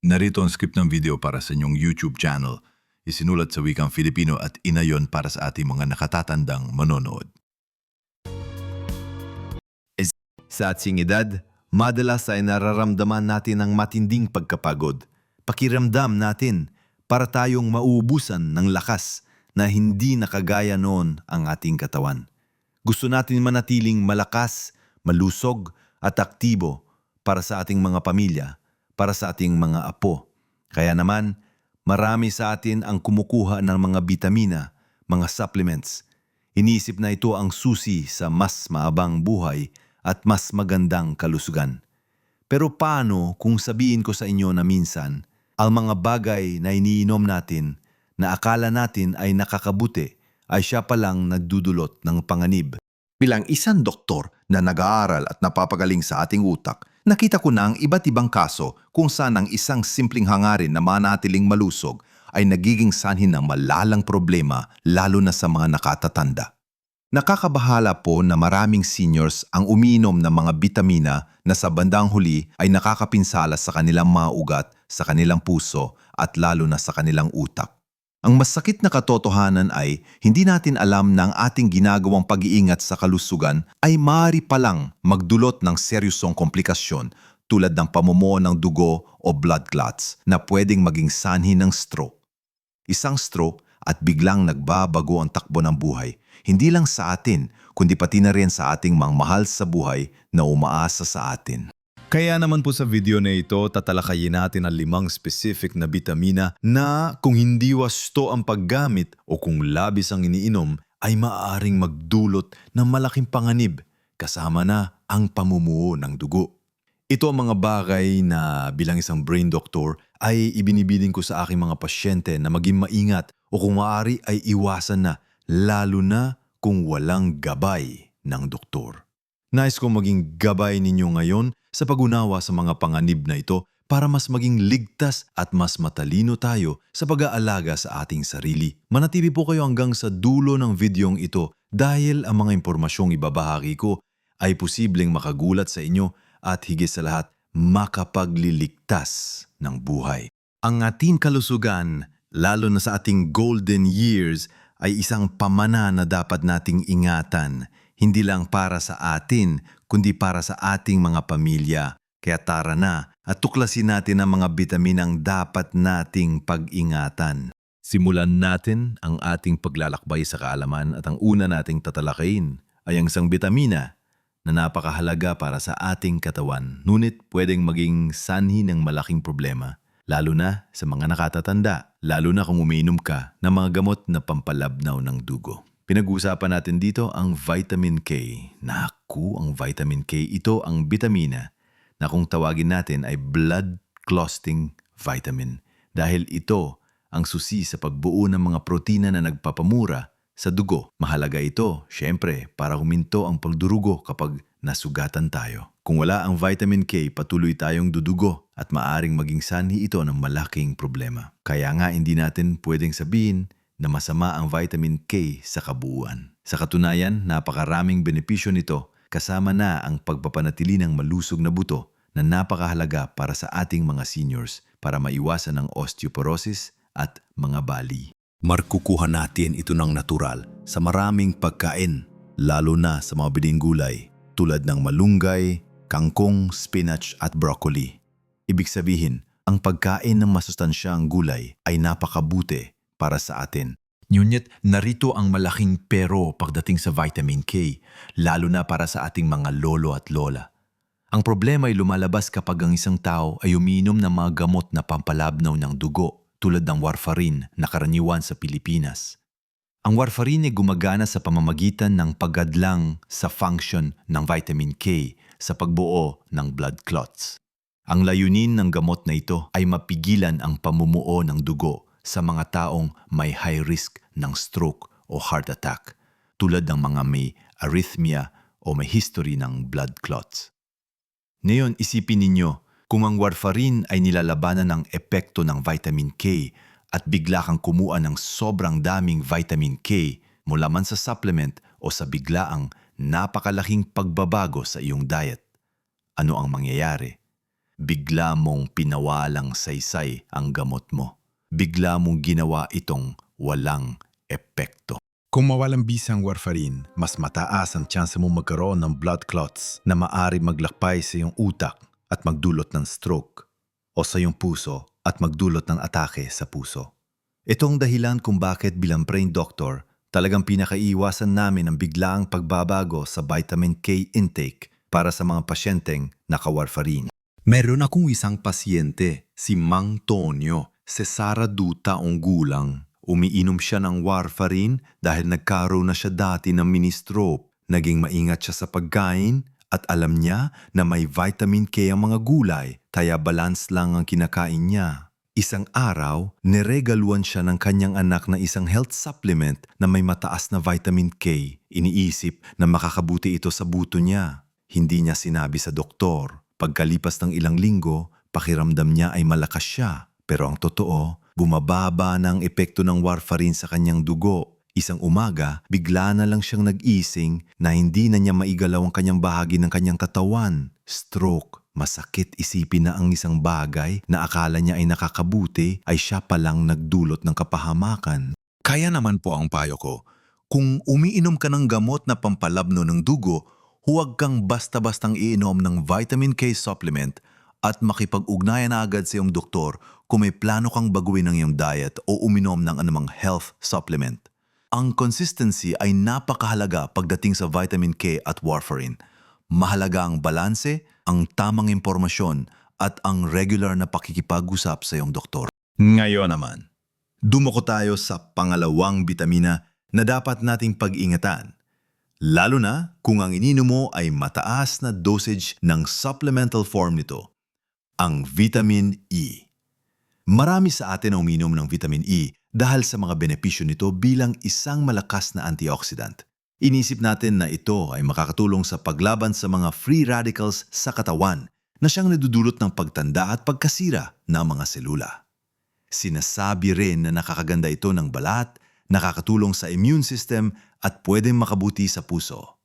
Narito ang script ng video para sa inyong YouTube channel. Isinulat sa wikang Filipino at inayon para sa ating mga nakatatandang manonood. Sa ating edad, madalas ay nararamdaman natin ang matinding pagkapagod. Pakiramdam natin para tayong mauubusan ng lakas na hindi nakagaya noon ang ating katawan. Gusto natin manatiling malakas, malusog at aktibo para sa ating mga pamilya, para sa ating mga apo. Kaya naman, marami sa atin ang kumukuha ng mga bitamina, mga supplements. Iniisip na ito ang susi sa mas maabang buhay at mas magandang kalusugan. Pero paano kung sabihin ko sa inyo na minsan, ang mga bagay na iniinom natin na akala natin ay nakakabuti ay siya palang nagdudulot ng panganib? Bilang isang doktor na nag-aaral at napapagaling sa ating utak, nakita ko na ang iba't ibang kaso kung saan ang isang simpleng hangarin na manatiling malusog ay nagiging sanhi ng malalang problema lalo na sa mga nakatatanda. Nakakabahala po na maraming seniors ang umiinom ng mga bitamina na sa bandang huli ay nakakapinsala sa kanilang mga ugat, sa kanilang puso at lalo na sa kanilang utak. Ang masakit na katotohanan ay hindi natin alam na ang ating ginagawang pag-iingat sa kalusugan ay maaari palang magdulot ng seryosong komplikasyon tulad ng pamumuo ng dugo o blood clots na pwedeng maging sanhi ng stroke. Isang stroke at biglang nagbabago ang takbo ng buhay, hindi lang sa atin, kundi pati na rin sa ating mga mahal sa buhay na umaasa sa atin. Kaya naman po sa video na ito, tatalakayin natin ang 5 specific na bitamina na kung hindi wasto ang paggamit o kung labis ang iniinom, ay maaaring magdulot ng malaking panganib kasama na ang pamumuo ng dugo. Ito ang mga bagay na bilang isang brain doctor ay ibinibiling ko sa aking mga pasyente na maging maingat o kung maaari ay iwasan na, lalo na kung walang gabay ng doktor. Nais kong maging gabay ninyo ngayon sa pag-unawa sa mga panganib na ito para mas maging ligtas at mas matalino tayo sa pag-aalaga sa ating sarili. Manatili po kayo hanggang sa dulo ng videong ito dahil ang mga impormasyong ibabahagi ko ay posibleng makagulat sa inyo at higit sa lahat makapagliligtas ng buhay. Ang ating kalusugan, lalo na sa ating golden years, ay isang pamana na dapat nating ingatan, hindi lang para sa atin, kundi para sa ating mga pamilya. Kaya tara na at tuklasin natin ang mga bitaminang dapat nating pag-ingatan. Simulan natin ang ating paglalakbay sa kaalaman at ang una nating tatalakayin ay ang isang bitamina na napakahalaga para sa ating katawan, ngunit pwedeng maging sanhi ng malaking problema, lalo na sa mga nakatatanda, lalo na kung umiinom ka ng mga gamot na pampalabnaw ng dugo. Pinag-uusapan natin dito ang vitamin K. Naku, ang vitamin K, ito ang bitamina na kung tawagin natin ay blood clotting vitamin dahil ito ang susi sa pagbuo ng mga protina na nagpapamura sa dugo. Mahalaga ito, syempre, para huminto ang pagdurugo kapag nasugatan tayo. Kung wala ang vitamin K, patuloy tayong dudugo at maaring maging sanhi ito ng malaking problema. Kaya nga hindi natin pwedeng sabihin na masama ang vitamin K sa kabuuan. Sa katunayan, napakaraming benepisyo nito kasama na ang pagpapanatili ng malusog na buto na napakahalaga para sa ating mga seniors para maiwasan ang osteoporosis at mga bali. Markukuha natin ito ng natural sa maraming pagkain, lalo na sa mga biling gulay tulad ng malunggay, kangkong, spinach at broccoli. Ibig sabihin, ang pagkain ng masustansyang gulay ay napakabuti para sa atin. Ngunit narito ang malaking pero pagdating sa vitamin K, lalo na para sa ating mga lolo at lola. Ang problema ay lumalabas kapag ang isang tao ay umiinom ng mga gamot na pampalabnaw ng dugo tulad ng warfarin na karaniwan sa Pilipinas. Ang warfarin ay gumagana sa pamamagitan ng paggadlang sa function ng vitamin K sa pagbuo ng blood clots. Ang layunin ng gamot na ito ay mapigilan ang pamumuo ng dugo sa mga taong may high risk ng stroke o heart attack, tulad ng mga may arrhythmia o may history ng blood clots. Ngayon, isipin ninyo, kung ang warfarin ay nilalabanan ng epekto ng vitamin K at bigla kang kumuha ng sobrang daming vitamin K mula man sa supplement o sa biglaang napakalaking pagbabago sa iyong diet, ano ang mangyayari? bigla mong pinawalang saysay ang gamot mo. Bigla mong ginawa itong walang epekto. Kung mawalang bisa ang warfarin, mas mataas ang tsansa mo magkaroon ng blood clots na maaari maglakbay sa iyong utak at magdulot ng stroke o sa iyong puso at magdulot ng atake sa puso. Ito ang dahilan kung bakit bilang brain doctor, talagang pinakaiwasan namin ang biglaang pagbabago sa vitamin K intake para sa mga pasyenteng naka-warfarin. Meron akong isang pasyente, si Mang Tonyo, 62 taong gulang. Umiinom siya ng warfarin dahil nagkaroon na siya dati ng mini-stroke. Naging maingat siya sa pagkain at alam niya na may vitamin K ang mga gulay, kaya balance lang ang kinakain niya. Isang araw, niregaluan siya ng kanyang anak na isang health supplement na may mataas na vitamin K. Iniisip na makakabuti ito sa buto niya. Hindi niya sinabi sa doktor. Pagkalipas ng ilang linggo, pakiramdam niya ay malakas siya. Pero ang totoo, bumababa na ang epekto ng warfarin sa kanyang dugo. Isang umaga, bigla na lang siyang nag-ising na hindi na niya maigalaw ang kanyang bahagi ng kanyang katawan. Stroke. Masakit isipin na ang isang bagay na akala niya ay nakakabuti ay siya palang nagdulot ng kapahamakan. Kaya naman po ang payo ko, kung umiinom ka ng gamot na pampalabno ng dugo, huwag kang basta-bastang iinom ng vitamin K supplement at makipag-ugnayan na agad sa iyong doktor kung may plano kang baguhin ng iyong diet o uminom ng anumang health supplement. Ang consistency ay napakahalaga pagdating sa vitamin K at warfarin. Mahalaga ang balanse, ang tamang impormasyon at ang regular na pakikipag-usap sa iyong doktor. Ngayon naman, dumako tayo sa pangalawang bitamina na dapat nating pag-ingatan. Lalo na kung ang ininom mo ay mataas na dosage ng supplemental form nito, ang vitamin E. Marami sa atin ang uminom ng vitamin E dahil sa mga benepisyo nito bilang isang malakas na antioxidant. Inisip natin na ito ay makakatulong sa paglaban sa mga free radicals sa katawan na siyang nadudulot ng pagtanda at pagkasira ng mga selula. Sinasabi rin na nakakaganda ito ng balat, nakakatulong sa immune system at pwedeng makabuti sa puso.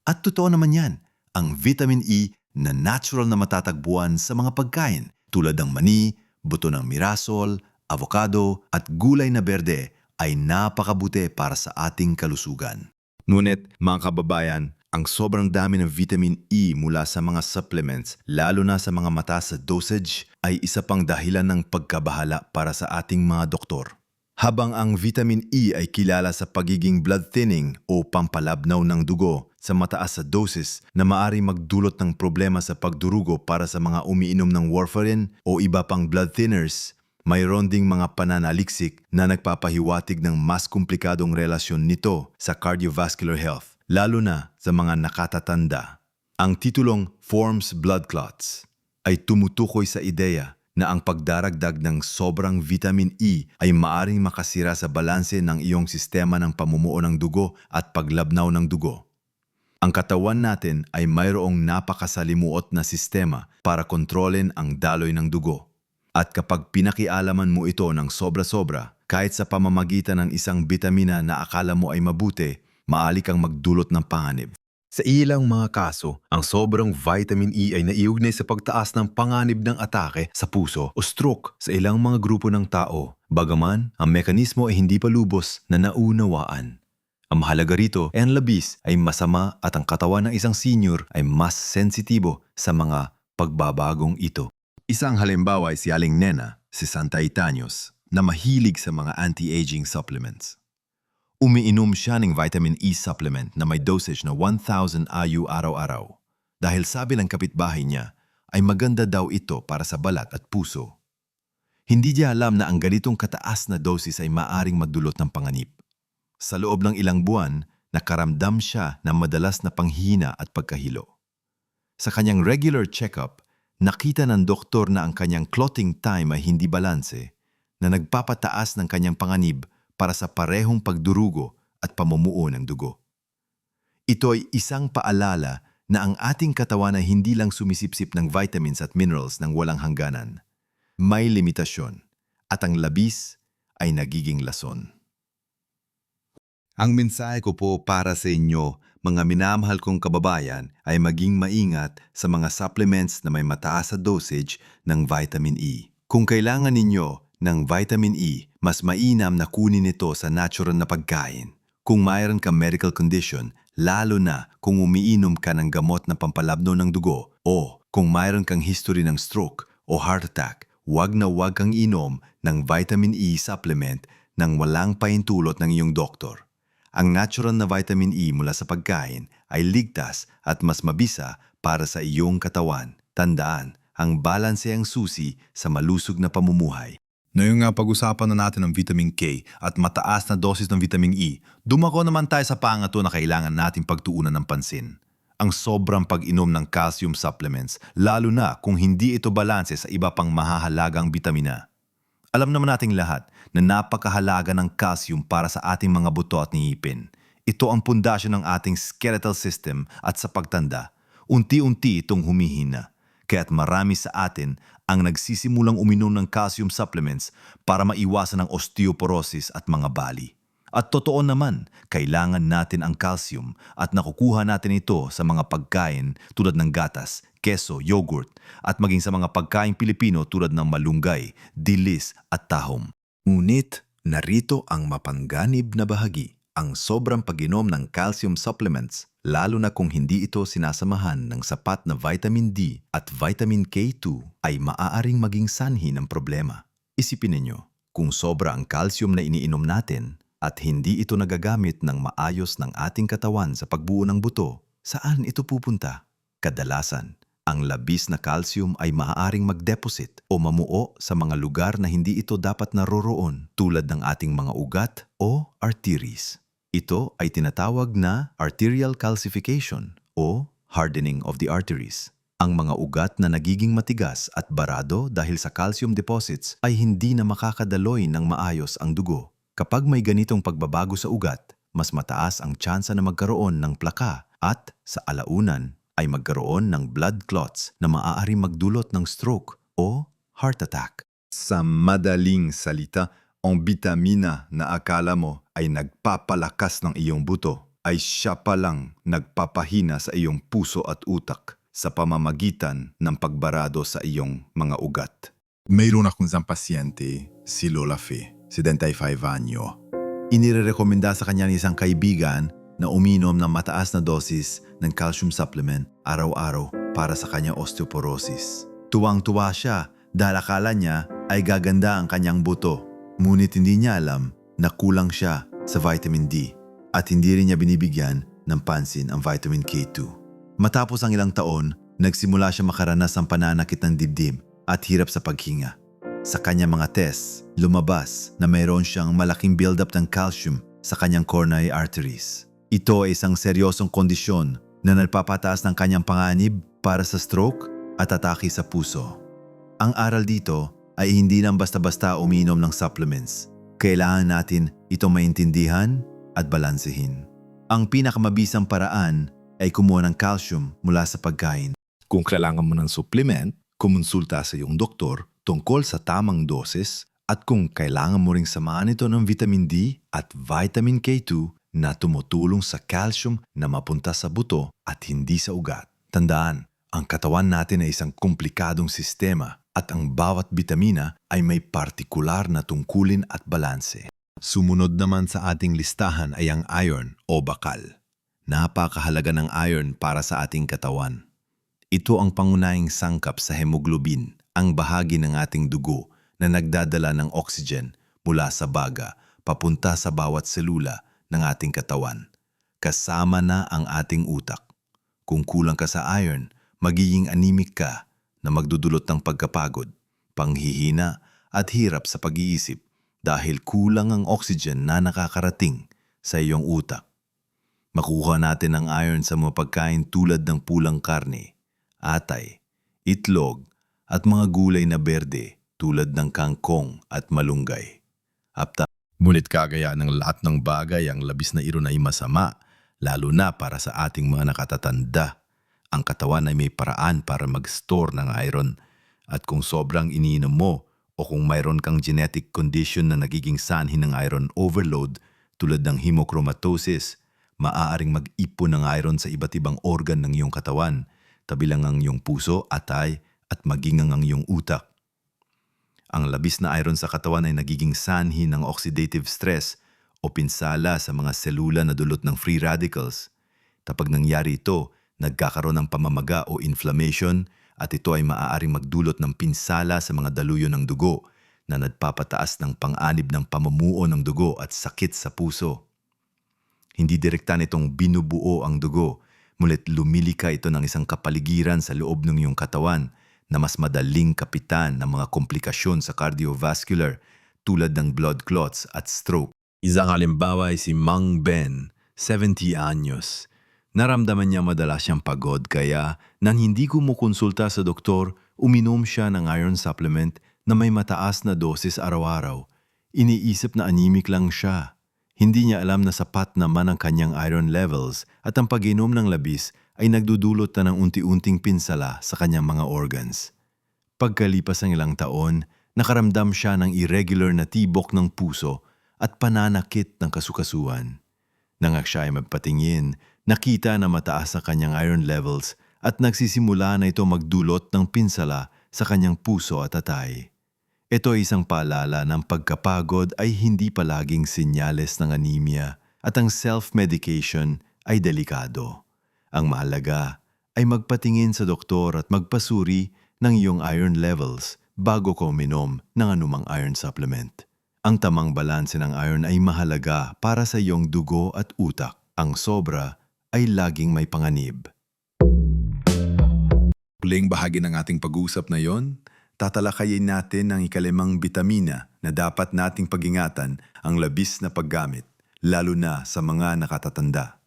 At totoo naman yan, ang vitamin E na natural na matatagpuan sa mga pagkain tulad ng mani, buto ng mirasol, avocado at gulay na berde ay napakabuti para sa ating kalusugan. Ngunit, mga kababayan, ang sobrang dami ng vitamin E mula sa mga supplements, lalo na sa mga mataas sa dosage, ay isa pang dahilan ng pagkabahala para sa ating mga doktor. Habang ang vitamin E ay kilala sa pagiging blood thinning o pampalabnaw ng dugo sa mataas sa doses na maaari magdulot ng problema sa pagdurugo para sa mga umiinom ng warfarin o iba pang blood thinners, mayroon ding mga pananaliksik na nagpapahiwatig ng mas komplikadong relasyon nito sa cardiovascular health, lalo na sa mga nakatatanda. Ang titulong Forms Blood Clots ay tumutukoy sa ideya na ang pagdaragdag ng sobrang vitamin E ay maaring makasira sa balanse ng iyong sistema ng pamumuo ng dugo at paglabnaw ng dugo. Ang katawan natin ay mayroong napakasalimuot na sistema para kontrolin ang daloy ng dugo. At kapag pinakialaman mo ito ng sobra-sobra, kahit sa pamamagitan ng isang bitamina na akala mo ay mabuti, maaari kang magdulot ng panganib. Sa ilang mga kaso, ang sobrang vitamin E ay naiugnay sa pagtaas ng panganib ng atake sa puso o stroke sa ilang mga grupo ng tao. Bagaman, ang mekanismo ay hindi pa lubos na naunawaan. Ang mahalaga rito ay ang labis ay masama at ang katawan ng isang senior ay mas sensitibo sa mga pagbabagong ito. Isang halimbawa ay si Aling Nena, 60 anyos, na mahilig sa mga anti-aging supplements. Umiinom siya ng vitamin E supplement na may dosage na 1,000 IU araw-araw. Dahil sabi ng kapitbahay niya, ay maganda daw ito para sa balat at puso. Hindi niya alam na ang ganitong kataas na dosis ay maaring magdulot ng panganib. Sa loob ng ilang buwan, nakaramdam siya ng madalas na panghina at pagkahilo. Sa kanyang regular check-up, nakita ng doktor na ang kanyang clotting time ay hindi balanse, na nagpapataas ng kanyang panganib para sa parehong pagdurugo at pamumuo ng dugo. Ito ay isang paalala na ang ating katawan ay hindi lang sumisipsip ng vitamins at minerals ng walang hangganan. May limitasyon at ang labis ay nagiging lason. Ang mensahe ko po para sa inyo, mga minamahal kong kababayan, ay maging maingat sa mga supplements na may mataas na dosage ng vitamin E. Kung kailangan ninyo ng vitamin E, mas mainam na kunin ito sa natural na pagkain. Kung mayroon kang medical condition, lalo na kung umiinom ka ng gamot na pampalabno ng dugo o kung mayroon kang history ng stroke o heart attack, huwag na huwag kang inom ng vitamin E supplement nang walang pahintulot ng iyong doktor. Ang natural na vitamin E mula sa pagkain ay ligtas at mas mabisa para sa iyong katawan. Tandaan, ang balanse ang susi sa malusog na pamumuhay. Ngayon nga pag-usapan na natin ang vitamin K at mataas na dosis ng vitamin E, dumako naman tayo sa pangatlo na kailangan nating pagtuunan ng pansin. Ang sobrang pag-inom ng calcium supplements, lalo na kung hindi ito balanse sa iba pang mahahalagang bitamina. Alam naman nating lahat na napakahalaga ng calcium para sa ating mga buto at ngipin. Ito ang pundasyon ng ating skeletal system at sa pagtanda, unti-unti itong humihina. Kaya't marami sa atin ang nagsisimulang uminom ng calcium supplements para maiwasan ang osteoporosis at mga bali. At totoo naman, kailangan natin ang calcium at nakukuha natin ito sa mga pagkain tulad ng gatas, keso, yogurt at maging sa mga pagkain Pilipino tulad ng malunggay, dilis at tahom. Ngunit narito ang mapangganib na bahagi, ang sobrang pag-inom ng calcium supplements, lalo na kung hindi ito sinasamahan ng sapat na vitamin D at vitamin K2 ay maaaring maging sanhi ng problema. Isipin ninyo, kung sobra ang calcium na iniinom natin at hindi ito nagagamit ng maayos ng ating katawan sa pagbuo ng buto, saan ito pupunta? Kadalasan, ang labis na calcium ay maaaring mag-deposit o mamuo sa mga lugar na hindi ito dapat naroroon tulad ng ating mga ugat o arteries. Ito ay tinatawag na arterial calcification o hardening of the arteries. Ang mga ugat na nagiging matigas at barado dahil sa calcium deposits ay hindi na makakadaloy ng maayos ang dugo. Kapag may ganitong pagbabago sa ugat, mas mataas ang tsansa na magkaroon ng plaka at, sa alaunan, ay magkaroon ng blood clots na maaaring magdulot ng stroke o heart attack. Sa madaling salita, ang bitamina na akala mo ay nagpapalakas ng iyong buto ay siya palang nagpapahina sa iyong puso at utak sa pamamagitan ng pagbarado sa iyong mga ugat. Mayroon akong isang pasyente, si Lola Fe, 75 anyo. Inirekomenda sa kanya ng isang kaibigan na uminom ng mataas na dosis ng calcium supplement araw-araw para sa kanyang osteoporosis. Tuwang-tuwa siya dahil akala niya ay gaganda ang kanyang buto. Ngunit hindi niya alam na kulang siya sa vitamin D at hindi rin niya binibigyan ng pansin ang vitamin K2. Matapos ang ilang taon, nagsimula siya makaranas ng pananakit ng dibdib at hirap sa paghinga. Sa kanyang mga tests, lumabas na mayroon siyang malaking buildup ng calcium sa kanyang coronary arteries. Ito ay isang seryosong kondisyon na nagpapataas ng kanyang panganib para sa stroke at atake sa puso. Ang aral dito ay hindi lang basta-basta uminom ng supplements. Kailangan natin itong maintindihan at balansehin. Ang pinakamabisang paraan ay kumuha ng calcium mula sa pagkain. Kung kailangan mo ng supplement, kumonsulta sa iyong doktor tungkol sa tamang doses at kung kailangan mo ring samahan ito ng vitamin D at vitamin K2 na tumutulong sa calcium na mapunta sa buto at hindi sa ugat. Tandaan, ang katawan natin ay isang komplikadong sistema at ang bawat bitamina ay may partikular na tungkulin at balanse. Sumunod naman sa ating listahan ay ang iron o bakal. Napakahalaga ng iron para sa ating katawan. Ito ang pangunahing sangkap sa hemoglobin, ang bahagi ng ating dugo na nagdadala ng oxygen mula sa baga papunta sa bawat selula ng ating katawan. Kasama na ang ating utak. Kung kulang ka sa iron, magiging anemic ka na magdudulot ng pagkapagod, panghihina at hirap sa pag-iisip dahil kulang ang oxygen na nakakarating sa iyong utak. Makuha natin ang iron sa mga pagkain tulad ng pulang karne, atay, itlog at mga gulay na berde tulad ng kangkong at malunggay. Ngunit kagaya ng lahat ng bagay, ang labis na iron ay masama, lalo na para sa ating mga nakatatanda. Ang katawan ay may paraan para mag-store ng iron at kung sobrang iniinom mo o kung mayroon kang genetic condition na nagiging sanhi ng iron overload tulad ng hemochromatosis, maaaring mag-ipon ng iron sa iba't ibang organ ng iyong katawan, kabilang ang iyong puso, atay, at maging ang iyong utak. Ang labis na iron sa katawan ay nagiging sanhi ng oxidative stress o pinsala sa mga selula na dulot ng free radicals. Kapag nangyari ito, nagkakaroon ng pamamaga o inflammation at ito ay maaaring magdulot ng pinsala sa mga daluyo ng dugo na nagpapataas ng pang-anib ng pamumuo ng dugo at sakit sa puso. Hindi direkta nitong binubuo ang dugo, mulit lumilika ito ng isang kapaligiran sa loob ng iyong katawan na mas madaling kapitan ng mga komplikasyon sa cardiovascular tulad ng blood clots at stroke. Isang halimbawa ay si Mang Ben, 70 anyos. Naramdaman niya madalas siyang pagod kaya nang hindi kumukonsulta sa doktor, uminom siya ng iron supplement na may mataas na dosis araw-araw. Iniisip na anemic lang siya. Hindi niya alam na sapat naman ang kanyang iron levels at ang pag-inom ng labis ay nagdudulot na ng unti-unting pinsala sa kanyang mga organs. Pagkalipas ng ilang taon, nakaramdam siya ng irregular na tibok ng puso at pananakit ng kasukasuan. Nang siya ay magpatingin, nakita na mataas ang kanyang iron levels at nagsisimula na ito magdulot ng pinsala sa kanyang puso at atay. Ito ay isang paalala ng pagkapagod ay hindi palaging senyales ng anemia at ang self-medication ay delikado. Ang mahalaga ay magpatingin sa doktor at magpasuri ng iyong iron levels bago ka uminom ng anumang iron supplement. Ang tamang balanse ng iron ay mahalaga para sa iyong dugo at utak. Ang sobra ay laging may panganib. Huling bahagi ng ating pag-uusap na yon, tatalakayin natin ang ikalimang bitamina na dapat nating pag-ingatan ang labis na paggamit, lalo na sa mga nakatatanda.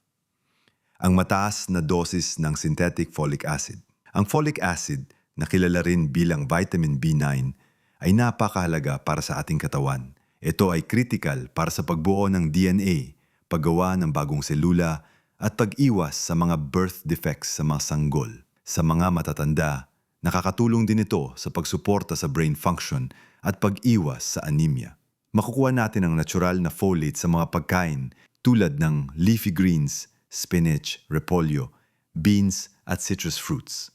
Ang mataas na dosis ng synthetic folic acid. Ang folic acid, na kilala rin bilang vitamin B9, ay napakahalaga para sa ating katawan. Ito ay critical para sa pagbuo ng DNA, paggawa ng bagong selula, at pag-iwas sa mga birth defects sa mga sanggol. Sa mga matatanda, nakakatulong din ito sa pagsuporta sa brain function at pag-iwas sa anemia. Makukuha natin ang natural na folate sa mga pagkain tulad ng leafy greens, spinach, repolyo, beans at citrus fruits.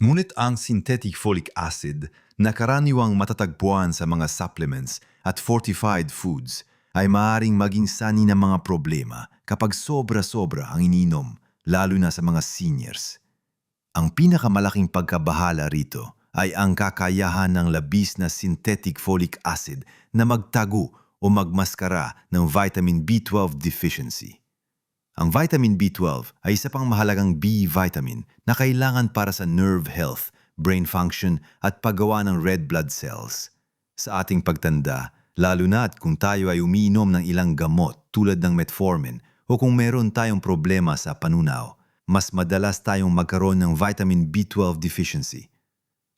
Ngunit ang synthetic folic acid na karaniwang matatagpuan sa mga supplements at fortified foods ay maaaring maging sanhi ng mga problema kapag sobra-sobra ang ininom, lalo na sa mga seniors. Ang pinakamalaking pagkabahala rito ay ang kakayahan ng labis na synthetic folic acid na magtago o magmaskara ng vitamin B12 deficiency. Ang vitamin B12 ay isa pang mahalagang B vitamin na kailangan para sa nerve health, brain function at paggawa ng red blood cells. Sa ating pagtanda, lalo na at kung tayo ay umiinom ng ilang gamot tulad ng metformin o kung meron tayong problema sa panunaw, mas madalas tayong magkaroon ng vitamin B12 deficiency.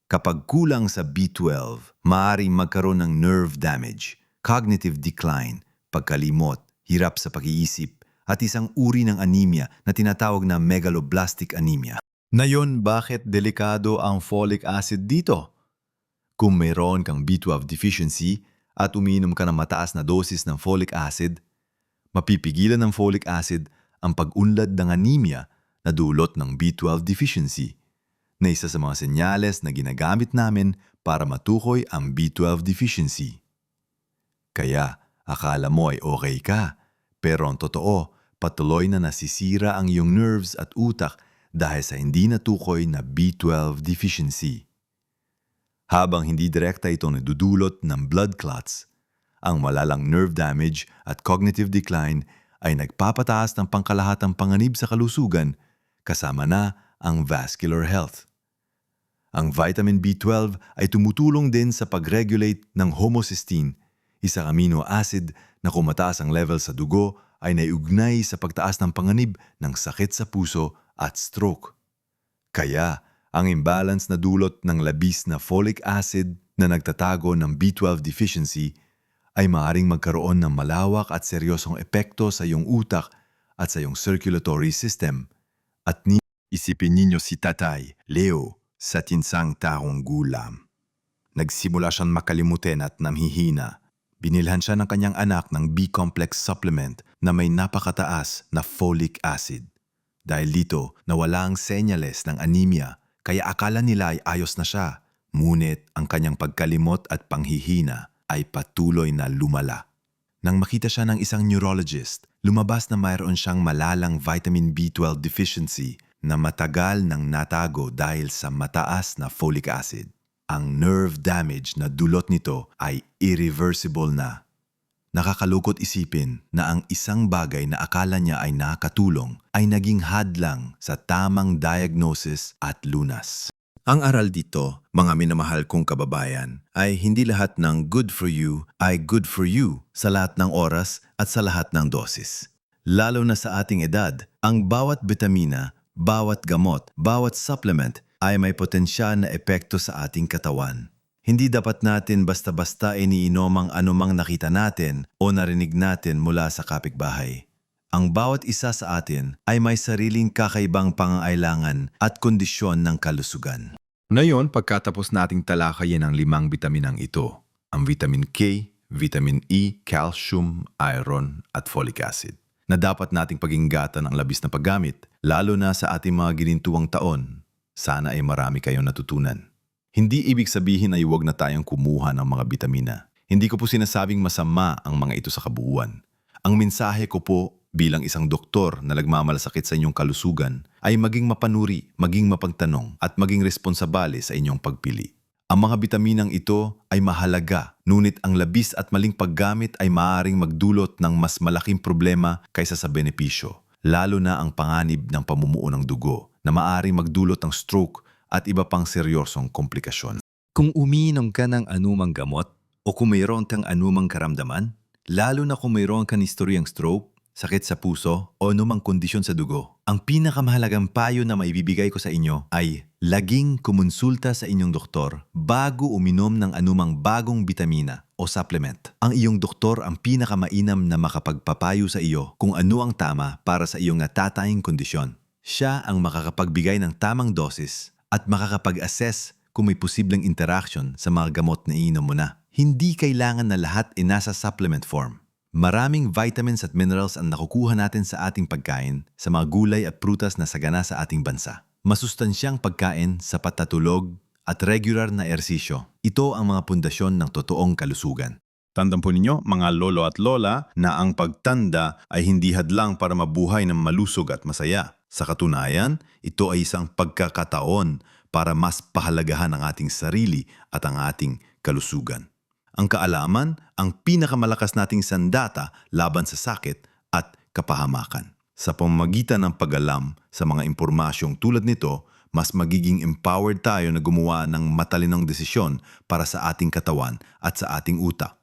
Kapag kulang sa B12, maaaring magkaroon ng nerve damage, cognitive decline, pagkalimot, hirap sa pag-iisip, at isang uri ng anemia na tinatawag na megaloblastic anemia. Ngayon, bakit delikado ang folic acid dito? Kung mayroon kang B12 deficiency at umiinom ka ng mataas na dosis ng folic acid, mapipigilan ng folic acid ang pag-unlad ng anemia na dulot ng B12 deficiency, na isa sa mga senyales na ginagamit namin para matukoy ang B12 deficiency. Kaya, akala mo ay okay ka, pero ang totoo, patuloy na nasisira ang iyong nerves at utak dahil sa hindi natukoy na B12 deficiency. Habang hindi direkta ito nadudulot ng blood clots, ang malalang nerve damage at cognitive decline ay nagpapataas ng pangkalahatang panganib sa kalusugan kasama na ang vascular health. Ang vitamin B12 ay tumutulong din sa pag-regulate ng homocysteine, isang amino acid na kung mataas ang level sa dugo ay naiugnay sa pagtaas ng panganib ng sakit sa puso at stroke. Kaya, ang imbalance na dulot ng labis na folic acid na nagtatago ng B12 deficiency ay maaaring magkaroon ng malawak at seryosong epekto sa iyong utak at sa iyong circulatory system. At isipin ninyo si Tatay Leo sa tinsang taong gulam. Nagsimula siyang makalimutin at namhihina. Binilhan siya ng kanyang anak ng B-complex supplement na may napakataas na folic acid. Dahil dito, nawala ang senyales ng anemia, kaya akala nila ay ayos na siya. Ngunit ang kanyang pagkalimot at panghihina ay patuloy na lumala. Nang makita siya ng isang neurologist, lumabas na mayroon siyang malalang vitamin B12 deficiency na matagal nang natago dahil sa mataas na folic acid. Ang nerve damage na dulot nito ay irreversible na. Nakakalukot isipin na ang isang bagay na akala niya ay nakatulong ay naging hadlang sa tamang diagnosis at lunas. Ang aral dito, mga minamahal kong kababayan, ay hindi lahat ng good for you ay good for you sa lahat ng oras at sa lahat ng dosis. Lalo na sa ating edad, ang bawat bitamina, bawat gamot, bawat supplement ay may potensyal na epekto sa ating katawan. Hindi dapat natin basta-basta iniinom ang anumang nakita natin o narinig natin mula sa kapitbahay. Ang bawat isa sa atin ay may sariling kakaibang pangangailangan at kondisyon ng kalusugan. Ngayon, pagkatapos nating talakayin ang 5 bitaminang ito, ang vitamin K, vitamin E, calcium, iron at folic acid, na dapat nating pag-ingatan ang labis na paggamit, lalo na sa ating mga ginintuang taon, sana ay marami kayong natutunan. Hindi ibig sabihin ay huwag na tayong kumuha ng mga bitamina. Hindi ko po sinasabing masama ang mga ito sa kabuuan. Ang mensahe ko po bilang isang doktor na nagmamalasakit sa inyong kalusugan ay maging mapanuri, maging mapagtanong at maging responsabale sa inyong pagpili. Ang mga bitaminang ito ay mahalaga, ngunit ang labis at maling paggamit ay maaaring magdulot ng mas malaking problema kaysa sa benepisyo, lalo na ang panganib ng pamumuo ng dugo na maaaring magdulot ng stroke at iba pang seryosong komplikasyon. Kung umiinom ka ng anumang gamot o kung mayroon kang anumang karamdaman, lalo na kung mayroon kang historyang stroke, sakit sa puso o anumang kondisyon sa dugo, ang pinakamahalagang payo na maibibigay ko sa inyo ay laging kumonsulta sa inyong doktor bago uminom ng anumang bagong bitamina o supplement. Ang iyong doktor ang pinakamainam na makapagpapayo sa iyo kung ano ang tama para sa iyong natatayang kondisyon. Siya ang makakapagbigay ng tamang dosis at makakapag-assess kung may posibleng interaction sa mga gamot na iinom mo na. Hindi kailangan na lahat ay nasa supplement form. Maraming vitamins at minerals ang nakukuha natin sa ating pagkain, sa mga gulay at prutas na sagana sa ating bansa. Masustansyang pagkain, sapat na tulog, at regular na ersisyo. Ito ang mga pundasyon ng totoong kalusugan. Tandaan po ninyo, mga lolo at lola, na ang pagtanda ay hindi hadlang para mabuhay ng malusog at masaya. Sa katunayan, ito ay isang pagkakataon para mas pahalagahan ang ating sarili at ang ating kalusugan. Ang kaalaman, ang pinakamalakas nating sandata laban sa sakit at kapahamakan. Sa pamamagitan ng pag-alam sa mga impormasyong tulad nito, mas magiging empowered tayo na gumawa ng matalinong desisyon para sa ating katawan at sa ating utak.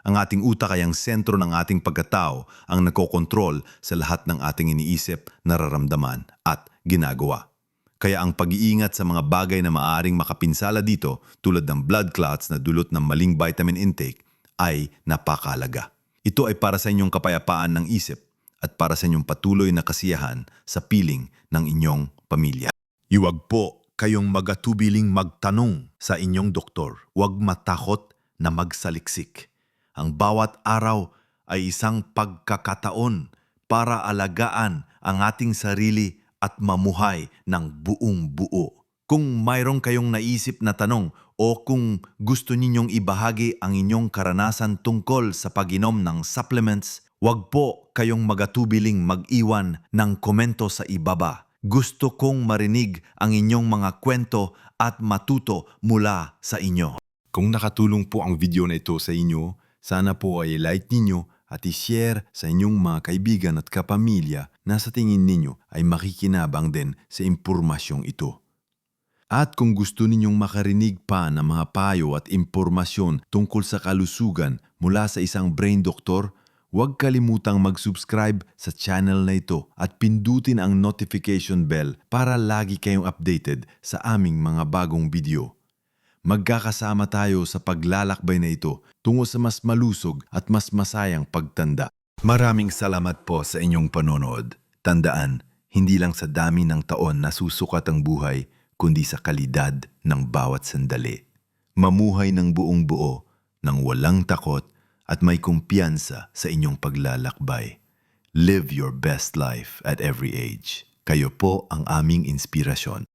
Ang ating utak ay ang sentro ng ating pagkatao, ang nagkokontrol sa lahat ng ating iniisip, nararamdaman at ginagawa. Kaya ang pag-iingat sa mga bagay na maaaring makapinsala dito tulad ng blood clots na dulot ng maling vitamin intake ay napakahalaga. Ito ay para sa inyong kapayapaan ng isip at para sa inyong patuloy na kasiyahan sa piling ng inyong pamilya. Iwag po kayong magatubiling magtanong sa inyong doktor. Huwag matakot na magsaliksik. Ang bawat araw ay isang pagkakataon para alagaan ang ating sarili at mamuhay ng buong buo. Kung mayroon kayong naisip na tanong o kung gusto ninyong ibahagi ang inyong karanasan tungkol sa pag-inom ng supplements, huwag po kayong magatubiling mag-iwan ng komento sa ibaba. Gusto kong marinig ang inyong mga kwento at matuto mula sa inyo. Kung nakatulong po ang video na ito sa inyo, sana po ay like ninyo at i-share sa inyong mga kaibigan at kapamilya na sa tingin ninyo ay makikinabang din sa impormasyong ito. At kung gusto ninyong makarinig pa ng mga payo at impormasyon tungkol sa kalusugan mula sa isang brain doctor, huwag kalimutang mag-subscribe sa channel na ito at pindutin ang notification bell para lagi kayong updated sa aming mga bagong video. Magkakasama tayo sa paglalakbay na ito tungo sa mas malusog at mas masayang pagtanda. Maraming salamat po sa inyong panonood. Tandaan, hindi lang sa dami ng taon na susukat ang buhay, kundi sa kalidad ng bawat sandali. Mamuhay ng buong buo, ng walang takot at may kumpiyansa sa inyong paglalakbay. Live your best life at every age. Kayo po ang aming inspirasyon.